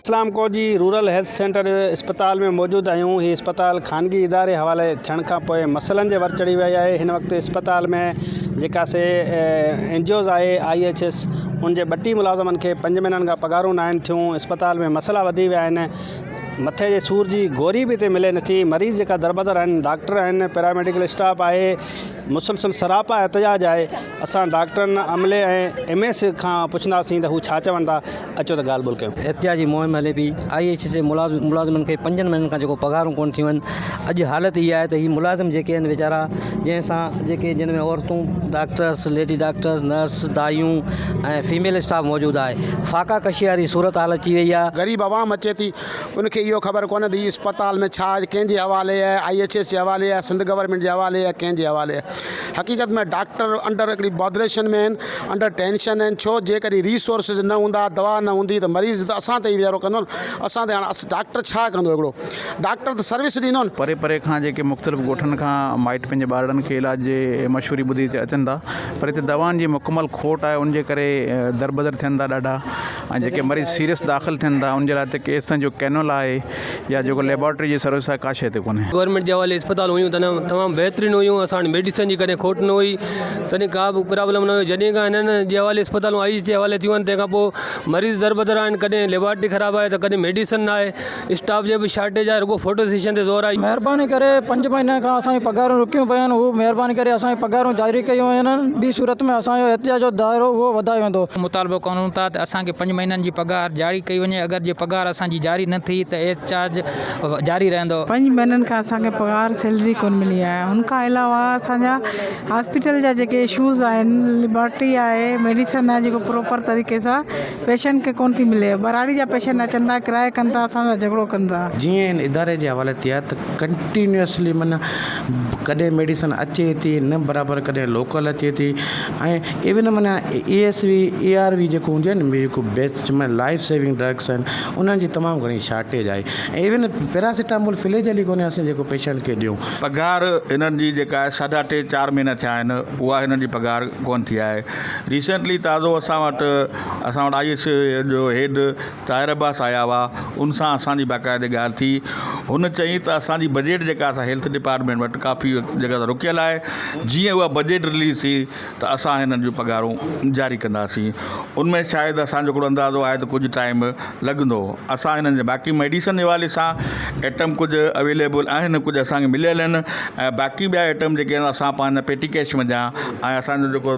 इस्लामकोट जी rural health centre अस्पताल में मौजूद आहियूं। ही अस्पताल खानगी इदारे हवाले थियण खां पोइ मसइलनि जे वर चढ़ी वई आहे। हिन वक़्तु अस्पताल में जेका से एनजीओज़ आहे IHS उन जे 32 मुलाज़िमनि खे 5 महीननि खां पघारूं न आहिनि थियूं। अस्पताल में मसइला वधी विया आहिनि। मथे जे सूर जी गोरी भी हिते मिले नथी। मरीज़ जेका दरबदर आहिनि, डॉक्टर आहिनि, पैरामेडिकल स्टाफ आहे, मुसलसल सरापा एहतजाज आहे। असां डॉक्टरनि अमले ऐं MS खां पुछंदासीं त हू छा चवनि था। अचो त ॻाल्हि ॿोल कयूं। एहतिजाजी मुहिम हले पई। IHS जे मुलाज़िमनि खे 5 महीननि खां जेको पघारूं कोन थियूं आहिनि। अॼु हालत इहा आहे त ही मुलाज़िम जेके आहिनि वीचारा, जंहिंसां जेके जिन में औरतूं, डॉक्टर्स, लेडी डॉक्टर्स, नर्स, दायूं ऐं फीमेल स्टाफ मौजूदु आहे। फाका कशी वारी सूरत हाल अची वई आहे। ग़रीब आवाम अचे थी, उनखे इहो ख़बर कोन्हे त अस्पताल में छा कंहिंजे हवाले आहे, IHS जे हवाले आहे, सिंध गवर्नमेंट जे हवाले आहे, कंहिंजे हवाले आहे। हक़ीक़त में डॉक्टर अंडर हिकिड़ी बॉदरेशन में आहिनि, अंडर टेंशन आहिनि। छो जेकॾहिं रिसोर्सिस न हूंदा, दवा न हूंदी त मरीज़ त असां ते ई वीचारो कंदो न। असां ते हाणे डॉक्टर छा कंदो? हिकिड़ो डॉक्टर त सर्विस ॾींदो न। परे परे खां जेके मुख़्तलिफ़ ॻोठनि खां माइट पंहिंजे ॿारनि खे इलाज जे मशहूरी ॿुधी अचनि था, पर हिते दवाउनि जी मुकमल खोट आहे। उनजे करे दरबदर थियनि था ॾाढा। ऐं जेके मरीज़ सीरियस दाख़िल थियनि था उनजे लाइ त केस जो कैनोल आहे या जेको लेबॉरेटरी जी सर्विस आहे, का शइ हिते कोन्हे। गवर्नमेंट जे हवाले अस्पताल हुयूं तमामु बहितरीनु हुयूं। असां वटि मेडिसन जी कॾहिं खोट न हुई, तॾहिं का बि प्रॉब्लम न हुई। जॾहिं खां हिननि जे हवाले अस्पतालूं IHS जे हवाले थियूं आहिनि, तंहिंखां पोइ मरीज़ दरबदर आहिनि। कॾहिं लेबॉरेटरी ख़राबु आहे त कॾहिं मेडिसन न आहे। स्टाफ जे बि शार्टेज आहे। रुगो फोटो सेशन ते ज़ोर आहे। महिरबानी करे 5 महीने खां असांजी पघारूं रुकियूं पियूं आहिनि। हू महिरबानी करे असांजी पघारूं जारी कयूं आहिनि। ॿी सूरत में असांजो एहतिजाज जो दाइरो उहो वधायो वेंदो। मुतालबो करूं था त असांखे 5 महीननि जी पघार जारी कई वञे। अगरि जे पघार असांजी जारी न थी त एहतिजाज जारी रहंदो। 5 महीननि खां असांखे पघार सैलरी कोन मिली आहे। उनखां अलावा असांजा हॉस्पिटल जा जेके इशूज़ आहिनि, लेबॉरेटरी आहे, मेडिसन आहे, जेको प्रॉपर तरीक़े सां पेशेंट खे कोन थी मिले। बराड़ी जा पेशेंट अचनि था, किराए कनि था, असांसां झगड़ो कनि था। जीअं हिन इदारे जे हवाले थी आहे त कंटिन्यूअसली माना कॾहिं मेडिसन अचे थी न बराबरि, कॾहिं लोकल अचे थी। ऐं इवन माना ASV ARV जेको हूंदी आहे न, जेको बेस्ट माना लाइफ सेविंग ड्रग्स आहिनि, उन्हनि जी तमामु घणी शार्टेज आहे। ऐं इवन पैरासिटामोल फिलेजल ई कोन्हे असां जेको पेशेंट खे ॾियूं। पघार हिननि जी जेका आहे 3.5-4 महीना थिया आहिनि, उहा हिननि जी पघार कोन थी आहे। रिसेंटली ताज़ो असां वटि IHS जो हेड ताहिर अब्बास आया हुआ। उन सां असांजी बाक़ाइदे ॻाल्हि थी। हुन चई त असांजी बजट जेका असां हेल्थ डिपार्टमेंट वटि काफ़ी जॻह ते रुकियल आहे। जीअं उहा बजट रिलीज़ थी त असां हिननि जूं पघारूं जारी कंदासीं। उनमें शायदि असांजो हिकिड़ो अंदाज़ो आहे त कुझु टाइम लॻंदो। असां हिननि जे बाक़ी मेडिसन जे हवाले सां आइटम कुझु अवेलेबल आहिनि, कुझु असांखे मिलियल आहिनि। ऐं बाक़ी ॿिया आइटम जेके आहिनि असां पंहिंजा पेटी कैश में ॾियां। ऐं असांजो जेको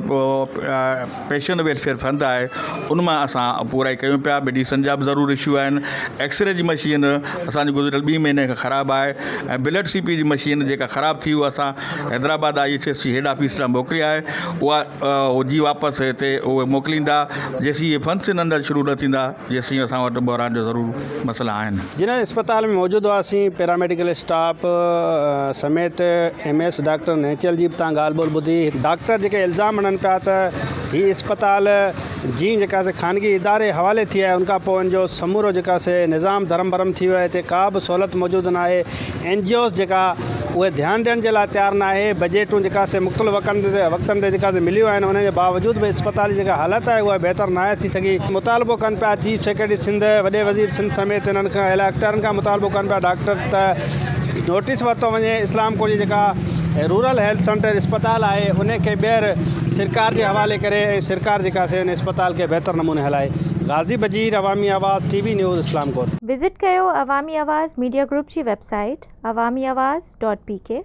पेशेंट वेलफेयर फंड आहे उन मां असां पूरा ई कयूं पिया। मेडिसन जा बि ज़रूरु इशू आहिनि। एक्सरे जी मशीन असांजी गुज़िरियल 2 महीने खां ख़राबु आहे। ऐं ब्लड CP जी मशीन जेका ख़राबु थी, उहा असां हैदराबाद IHS जी हेड ऑफिस लाइ मोकिली आहे। उहा हुजी वापसि हिते उहे मोकिलींदा जेसीं इहे फंक्शन अंदरि शुरू न थींदा, जेसीं असां वटि बहरान जो ज़रूरु मसइला आहिनि। जिन अस्पताल में मौजूदु हुआसीं, पैरामेडिकल स्टाफ समेत MS डॉक्टर नेचल जी बि तव्हां ॻाल्हि ॿोल ॿुधी। डॉक्टर जेके इल्ज़ाम हणनि पिया त हीअ अस्पताल जीअं जेका से खानगी इदारे हवाले थी आहे, उनखां पोइ जो समूरो जेका से निज़ाम धर्म भरम थी वियो आहे। हिते का बि सहूलियत मौजूदु न आहे। NGOs जेका उहे ध्यानु ॾियण जे लाइ तयारु न आहे। बजेटूं जेका से मुख़्तलिफ़ वक़्तनि ते जेका से मिलियूं आहिनि, उनजे बावजूदि बि अस्पताल जी जेका हालत आहे उहा बहितर न आहे थी सघी। मुतालबो कनि पिया चीफ सेक्रेटरी सिंध, वॾे वज़ीर सिंध समेत हिननि खां इलाइक़नि खां मुतालबो कनि पिया डॉक्टर त नोटिस वरितो वञे। इस्लामकोट जी जेका रूरल हेल्थ सेंटर अस्पताल आहे उनखे ॿीहर सरकार जे हवाले करे ऐं सरकार जेका से अस्पताल खे बहितर नमूने हलाए। गाज़ी बजीर, अवामी आवाज़, TV न्यूज़, इस्लामकोट। विज़िट कयो अवामी आवाज़ मीडिया ग्रुप जी वेबसाइट awamiawaz.pk।